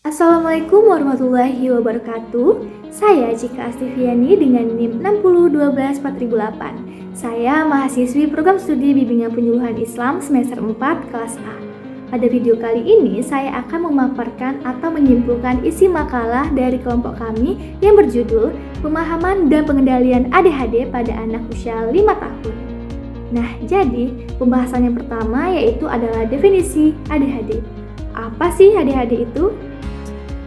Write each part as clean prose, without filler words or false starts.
Assalamualaikum warahmatullahi wabarakatuh. Saya Cika Astiviani dengan NIM 60124.008. Saya mahasiswi program studi bimbingan penyuluhan Islam semester 4 kelas A. Pada video kali ini saya akan memaparkan atau menyimpulkan isi makalah dari kelompok kami yang berjudul Pemahaman dan Pengendalian ADHD pada anak usia 5 tahun. Nah, jadi pembahasan yang pertama yaitu adalah definisi ADHD. Apa sih ADHD itu?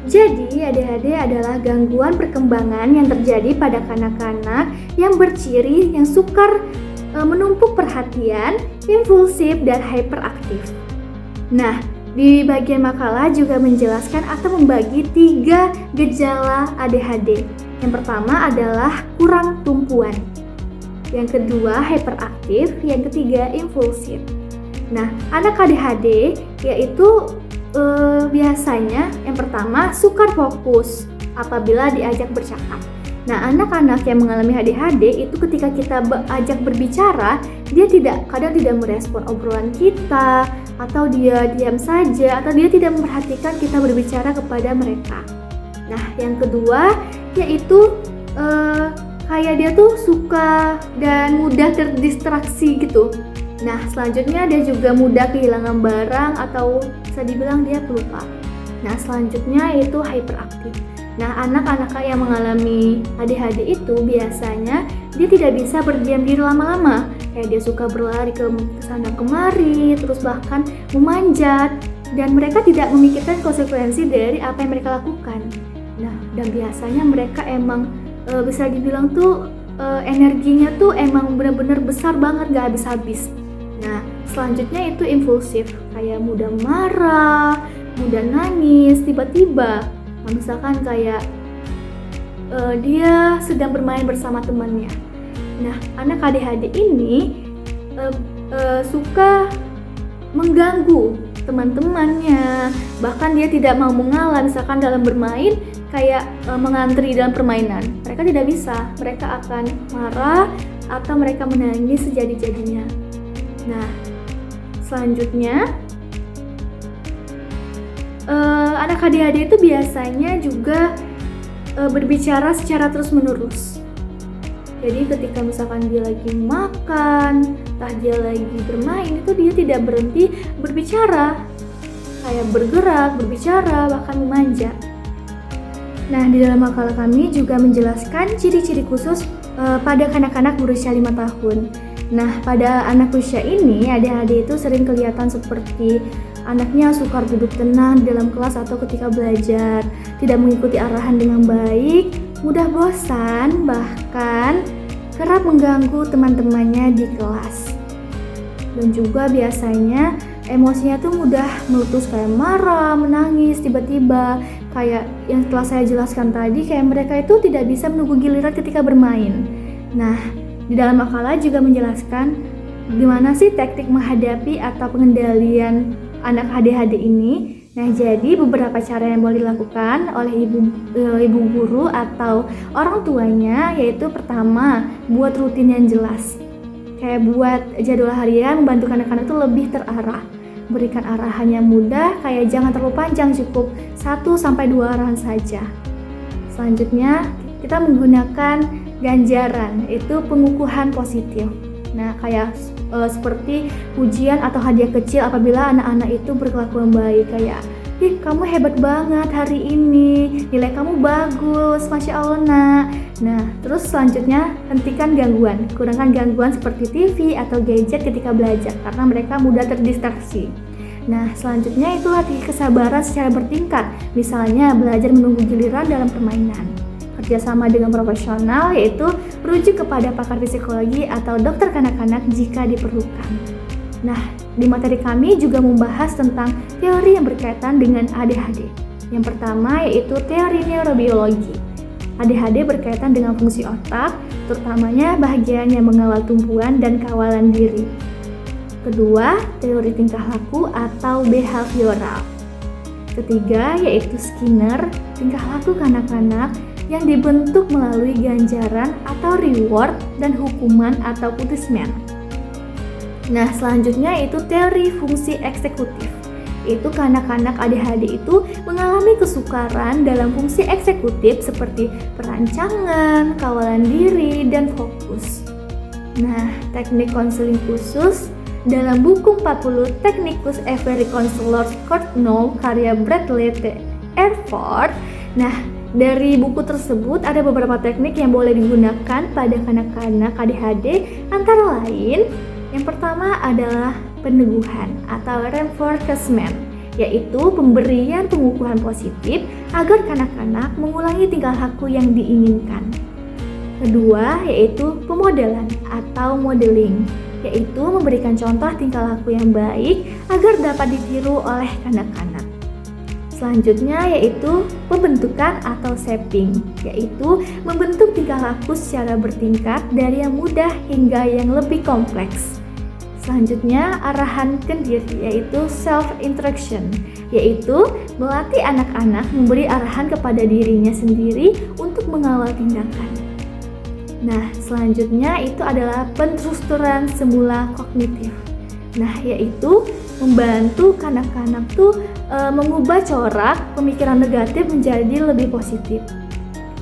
Jadi, ADHD adalah gangguan perkembangan yang terjadi pada kanak-kanak yang berciri yang sukar menumpuk perhatian, impulsif, dan hyperaktif. Nah, di bagian makalah juga menjelaskan atau membagi 3 gejala ADHD. Yang pertama adalah kurang tumpuan. Yang kedua, hyperaktif. Yang ketiga, impulsif. Nah, anak ADHD yaitu biasanya yang pertama sukar fokus apabila diajak bercakap. Nah, anak-anak yang mengalami ADHD itu ketika kita ajak berbicara, dia kadang tidak merespon obrolan kita, atau dia diam saja, atau dia tidak memperhatikan kita berbicara kepada mereka. Nah, yang kedua yaitu kayak dia tuh suka dan mudah terdistraksi gitu. Nah, selanjutnya dia juga mudah kehilangan barang atau bisa dibilang dia pelupa. Nah, selanjutnya yaitu hyperaktif. Nah, anak-anak yang mengalami ADHD itu biasanya dia tidak bisa berdiam diri lama-lama. Kayak dia suka berlari ke sana kemari, terus bahkan memanjat, dan mereka tidak memikirkan konsekuensi dari apa yang mereka lakukan. Nah, dan biasanya mereka emang bisa dibilang tuh energinya tuh emang benar-benar besar banget, gak habis-habis. Nah, selanjutnya itu impulsif, kayak mudah marah, mudah nangis tiba-tiba. Nah, misalkan kayak dia sedang bermain bersama temannya. Nah, anak ADHD ini suka mengganggu teman-temannya, bahkan dia tidak mau mengalah. Misalkan dalam bermain kayak mengantri dalam permainan, mereka tidak bisa, mereka akan marah atau mereka menangis sejadi-jadinya. Nah, selanjutnya anak ADHD itu biasanya juga berbicara secara terus-menerus. Jadi ketika misalkan dia lagi makan, entah dia lagi bermain, itu dia tidak berhenti berbicara, kayak bergerak, berbicara, bahkan memanja. Nah, di dalam makalah kami juga menjelaskan ciri-ciri khusus pada kanak-kanak berusia 5 tahun. Nah, pada anak usia ini, ADHD itu sering kelihatan seperti anaknya sukar duduk tenang dalam kelas atau ketika belajar, tidak mengikuti arahan dengan baik, mudah bosan, bahkan kerap mengganggu teman-temannya di kelas. Dan juga biasanya emosinya tuh mudah meletus, kayak marah, menangis tiba-tiba. Kayak yang telah saya jelaskan tadi, kayak mereka itu tidak bisa menunggu giliran ketika bermain. Nah, di dalam makalah juga menjelaskan gimana sih teknik menghadapi atau pengendalian anak ADHD ini. Nah, jadi beberapa cara yang boleh dilakukan oleh ibu guru atau orang tuanya, yaitu pertama, buat rutin yang jelas. Kayak buat jadwal harian membantu anak-anak itu lebih terarah. Berikan arahan yang mudah, kayak jangan terlalu panjang, cukup 1-2 arahan saja. Selanjutnya, kita menggunakan ganjaran, itu pengukuhan positif. Nah, kayak seperti pujian atau hadiah kecil apabila anak-anak itu berkelakuan baik, kayak ih, kamu hebat banget hari ini, nilai kamu bagus, masya Allah nak. Nah, terus selanjutnya hentikan gangguan, kurangkan gangguan seperti TV atau gadget ketika belajar karena mereka mudah terdistraksi. Nah, selanjutnya itu latih kesabaran secara bertingkat, misalnya belajar menunggu giliran dalam permainan. Kerjasama dengan profesional, yaitu merujuk kepada pakar psikologi atau dokter kanak-kanak jika diperlukan. Nah, di materi kami juga membahas tentang teori yang berkaitan dengan ADHD. Yang pertama yaitu teori neurobiologi. ADHD berkaitan dengan fungsi otak, terutamanya bagian yang mengawal tumbuhan dan kawalan diri. Kedua, teori tingkah laku atau behavioral. Ketiga, yaitu Skinner, tingkah laku kanak-kanak yang dibentuk melalui ganjaran atau reward dan hukuman atau punishment. Nah, selanjutnya itu teori fungsi eksekutif. yaitu anak-anak ADHD itu mengalami kesukaran dalam fungsi eksekutif seperti perancangan, kawalan diri, dan fokus. Nah, teknik konseling khusus dalam buku 40 Techniques Every Counselor Could Know karya Bradley T. Erford. Nah, dari buku tersebut ada beberapa teknik yang boleh digunakan pada kanak-kanak ADHD, antara lain yang pertama adalah peneguhan atau reinforcement, yaitu pemberian pengukuhan positif agar kanak-kanak mengulangi tingkah laku yang diinginkan. Kedua yaitu pemodelan atau modeling, yaitu memberikan contoh tingkah laku yang baik agar dapat ditiru oleh kanak-kanak. Selanjutnya yaitu pembentukan atau shaping, yaitu membentuk tingkah laku secara bertingkat dari yang mudah hingga yang lebih kompleks. Selanjutnya arahan ke diri, yaitu self-instruction, yaitu melatih anak-anak memberi arahan kepada dirinya sendiri untuk mengawal tindakan. Nah, selanjutnya itu adalah penstrukturan semula kognitif. Nah, yaitu membantu kanak-kanak tuh mengubah corak pemikiran negatif menjadi lebih positif.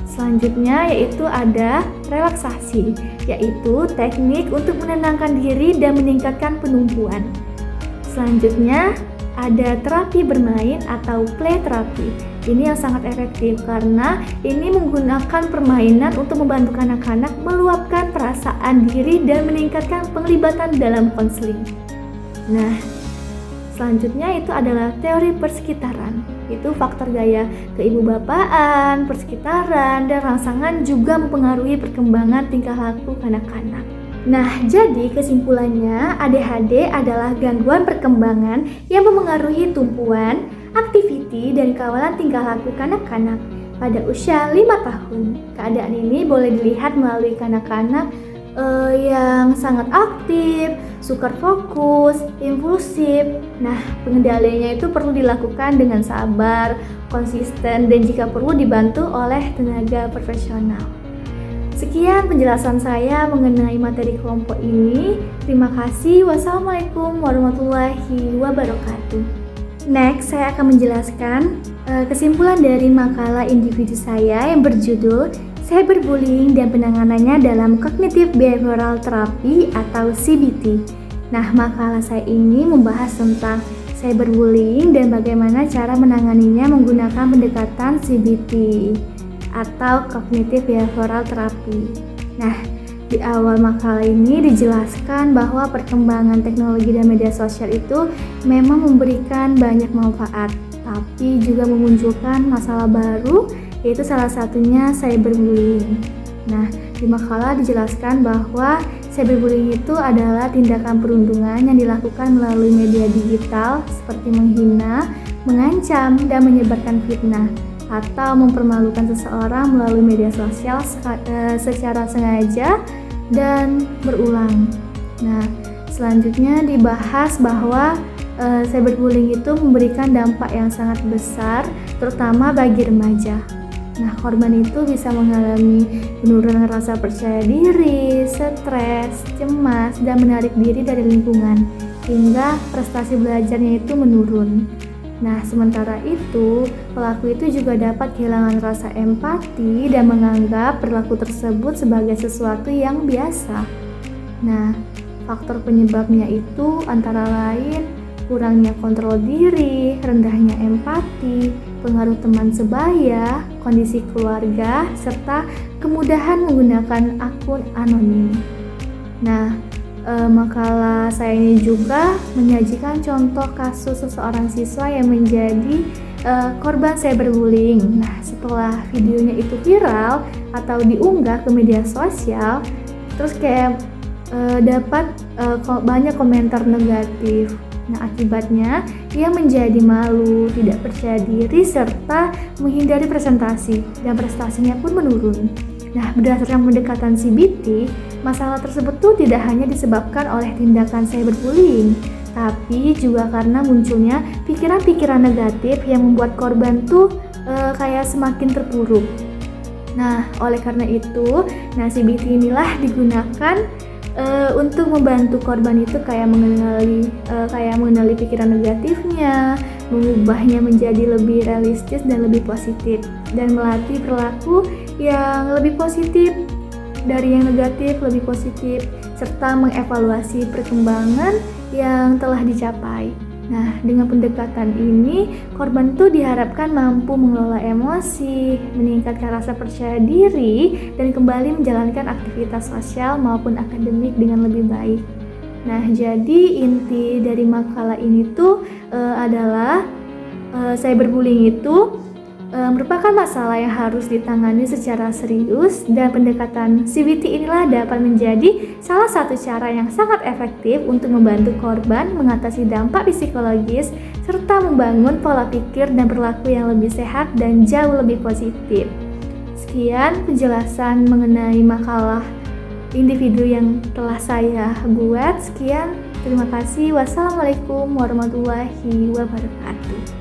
Selanjutnya yaitu ada relaksasi, yaitu teknik untuk menenangkan diri dan meningkatkan penumpuan. Selanjutnya ada terapi bermain atau play therapy. Ini yang sangat efektif karena ini menggunakan permainan untuk membantu anak-anak meluapkan perasaan diri dan meningkatkan penglibatan dalam konseling. Nah, selanjutnya itu adalah teori persekitaran, itu faktor gaya keibubapaan, persekitaran, dan rangsangan juga mempengaruhi perkembangan tingkah laku kanak-kanak. Nah, jadi kesimpulannya ADHD adalah gangguan perkembangan yang mempengaruhi tumpuan, aktiviti, dan kawalan tingkah laku kanak-kanak pada usia 5 tahun. Keadaan ini boleh dilihat melalui kanak-kanak yang sangat aktif, sukar fokus, impulsif. Nah, pengendaliannya itu perlu dilakukan dengan sabar, konsisten, dan jika perlu dibantu oleh tenaga profesional. Sekian penjelasan saya mengenai materi kelompok ini. Terima kasih. Wassalamualaikum warahmatullahi wabarakatuh. Next, saya akan menjelaskan kesimpulan dari makalah individu saya yang berjudul Cyberbullying dan penanganannya dalam Cognitive Behavioral Therapy atau CBT. Nah, makalah saya ini membahas tentang cyberbullying dan bagaimana cara menanganinya menggunakan pendekatan CBT atau Cognitive Behavioral Therapy. Nah, di awal makalah ini dijelaskan bahwa perkembangan teknologi dan media sosial itu memang memberikan banyak manfaat, tapi juga memunculkan masalah baru, yaitu salah satunya cyberbullying. Nah, di makalah dijelaskan bahwa cyberbullying itu adalah tindakan perundungan yang dilakukan melalui media digital seperti menghina, mengancam, dan menyebarkan fitnah atau mempermalukan seseorang melalui media sosial secara sengaja dan berulang. Nah, selanjutnya dibahas bahwa cyberbullying itu memberikan dampak yang sangat besar, terutama bagi remaja. Nah, korban itu bisa mengalami penurunan rasa percaya diri, stres, cemas, dan menarik diri dari lingkungan, hingga prestasi belajarnya itu menurun. Nah, sementara itu, pelaku itu juga dapat kehilangan rasa empati dan menganggap perilaku tersebut sebagai sesuatu yang biasa. Nah, faktor penyebabnya itu antara lain kurangnya kontrol diri, rendahnya empati, pengaruh teman sebaya, kondisi keluarga, serta kemudahan menggunakan akun anonim. Nah, makalah saya ini juga menyajikan contoh kasus seseorang siswa yang menjadi korban cyberbullying. Nah, setelah videonya itu viral atau diunggah ke media sosial, terus kayak dapat banyak komentar negatif. Nah, akibatnya ia menjadi malu, tidak percaya diri, serta menghindari presentasi, dan prestasinya pun menurun. Nah, berdasarkan pendekatan CBT, masalah tersebut tuh tidak hanya disebabkan oleh tindakan cyberbullying, tapi juga karena munculnya pikiran-pikiran negatif yang membuat korban tuh kayak semakin terpuruk. Nah, oleh karena itu, CBT inilah digunakan untuk membantu korban itu kayak mengenali pikiran negatifnya, mengubahnya menjadi lebih realistis dan lebih positif, dan melatih perilaku yang lebih positif dari yang negatif lebih positif, serta mengevaluasi perkembangan yang telah dicapai. Nah, dengan pendekatan ini, korban tuh diharapkan mampu mengelola emosi, meningkatkan rasa percaya diri, dan kembali menjalankan aktivitas sosial maupun akademik dengan lebih baik. Nah, jadi inti dari makalah ini tuh adalah cyberbullying itu merupakan masalah yang harus ditangani secara serius, dan pendekatan CBT inilah dapat menjadi salah satu cara yang sangat efektif untuk membantu korban mengatasi dampak psikologis serta membangun pola pikir dan perilaku yang lebih sehat dan jauh lebih positif. Sekian penjelasan mengenai makalah individu yang telah saya buat. Sekian, terima kasih. Wassalamualaikum warahmatullahi wabarakatuh.